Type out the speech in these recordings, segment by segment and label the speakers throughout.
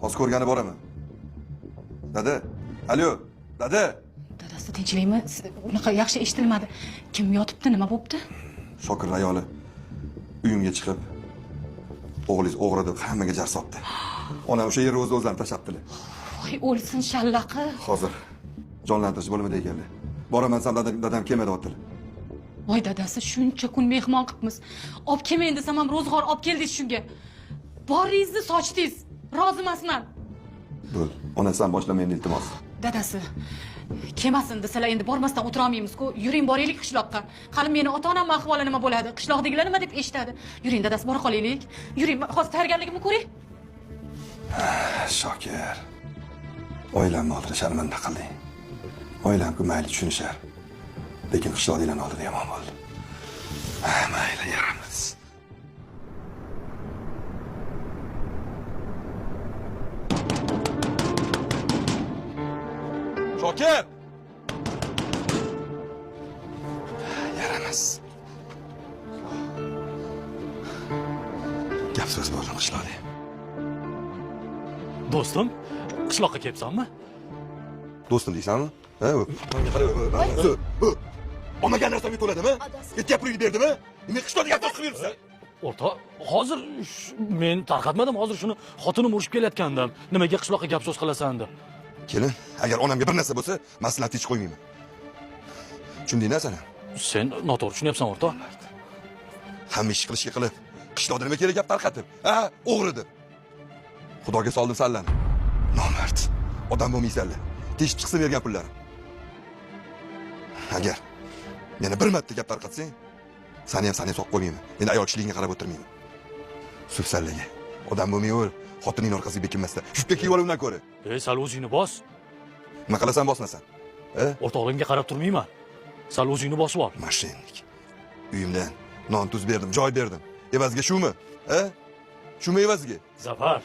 Speaker 1: Hozir ko'rgani boraman. Dada, alo, dada.
Speaker 2: Dadasi tinchlikmi? Unaqa yaxshi eshitilmadi. Kim yotibdi, nima bo'pti?
Speaker 1: Shokir ayoli uyimga chiqib, o'g'lingiz o'g'ri deb hammaga jar soldi. Onam o'sha yerga o'zlarini tashlabdilar.
Speaker 2: Voy, o'lsin shallaqi.
Speaker 1: Hozir jonlantirish bo'limida ekanlar. Boraman desam dadam kelmadi o'tdi.
Speaker 2: Voy dadasi, shuncha kun mehmon qilibmiz. Olib kelmayin desam ham ro'zg'or olib keldingiz shunga. Boringizni sochdingiz. Rozi emasman.
Speaker 1: Bo'l, onasidan boshlamayman iltimos.
Speaker 2: Dadasi, kelmasin desalar endi bormasdan o'tira olmaymiz-ku. Yuring boraylik qishloqqa. Qani meni ota-onam ahvoli nima bo'ladi? Qishloqdagilar nima deb eshitadi? Yuring dadasi, bora qolaylik. Yuring, hozir tayyorgarligimni ko'ring.
Speaker 1: Shokir. Oilamni oldida sharmanda qilding. Oilamku mayli tushunishar. Lekin qishloqdagilarning oldida yomon bo'ldi. Mayli, yaramiz. Shokir! Yaramas. Gap so'z bo'ldi qishloqda.
Speaker 3: Do'stim, qishloqqa kelibsanmi?
Speaker 1: Do'stim deysanmi? Ha, olmagan narsam yeto'ladimi? Yetyapurib berdimi? Nima qishloqda gap so'z qilib yuribsan?
Speaker 3: O'rta, hozir men tarqatmadim, hozir shuni xotinim urishib kelayotgandim. Nimaga qishloqqa gap so'z qilasan deb.
Speaker 1: Kelin, agar onamga bir narsa bo'lsa, maslahat hech qo'ymayman. Tushundingmi sen?
Speaker 3: Sen noto'g'ri tushunyapsan, o'rta.
Speaker 1: Hamma ish qilishga qilib, qishloqda nima kerak gap tarqatib? Ha, o'g'ri deb. Xudoga soldim sanlarni. Nomard. Odam bo'lmaysanlar. Teshib chiqsa bergan pullarim. Agar yana bir marta gap tarqatsang, seni ham soqib qo'ymayman. Endi ayol kishiligingga qarab o'tirmayman. Sufsallaga. Odam bo'lmay-ol, xotining orqasiga bekinmasda. Shubga kiyib olib undan ko'ra.
Speaker 3: Sal o'zingni bos.
Speaker 1: Nima qilasan bosmasan?
Speaker 3: O'rtog'imga qarab turmayman. Sal o'zingni bosib ol.
Speaker 1: Mashinnik. Uyimdan non tuz berdim, joy berdim. Evaziga shumi? Shumi evaziga?
Speaker 3: Zafar.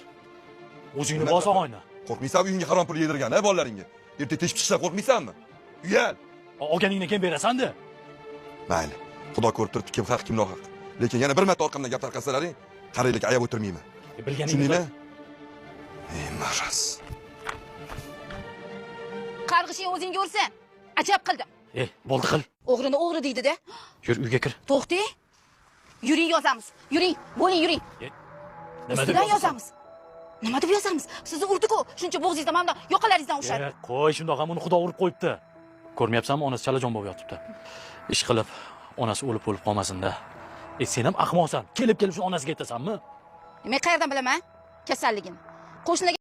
Speaker 3: O'zingni bos og'ayni.
Speaker 1: Qo'rqmaysanmi uyingga harom pul yedirgan, bolalaringga? Erta teshib chiqsa qo'rqmaysanmi? Uyal.
Speaker 3: Olganingdan keyin berasan-da.
Speaker 1: Mayli. Xudo ko'rib turibdi, kim haq, kim nohaq. Lekin yana bir marta orqamdan gap tarqatsalaring, qaraylik ayab o'tirmayman.
Speaker 3: Bilganingni.
Speaker 1: Maras.
Speaker 4: Qarg'ishing o'zingga ursin. Ajab qildim.
Speaker 3: Bo'ldi qil.
Speaker 4: O'g'rini o'g'ri deydi-da.
Speaker 3: Yur, uyga kir.
Speaker 4: To'xting. Yuring yozamiz. Yuring, bo'ling yuring.
Speaker 3: Nima deb
Speaker 4: yozamiz? Nima deb yozamiz? Sizni urdi-ku, shuncha bo'g'zingizdan mana yoqalaringizdan ushladi.
Speaker 3: Qo'y, shundoq ham uni Xudo urib qo'yibdi. Ko'rmayapsanmi, onasi chalajon bo'lib yotibdi. Ish qilib, onasi o'lib qolmasin-da. Sen ham ahmoqsan. Kelib shu onasiga aytasanmi?
Speaker 4: Men qayerdan bilaman kasalligini? Qo'shniga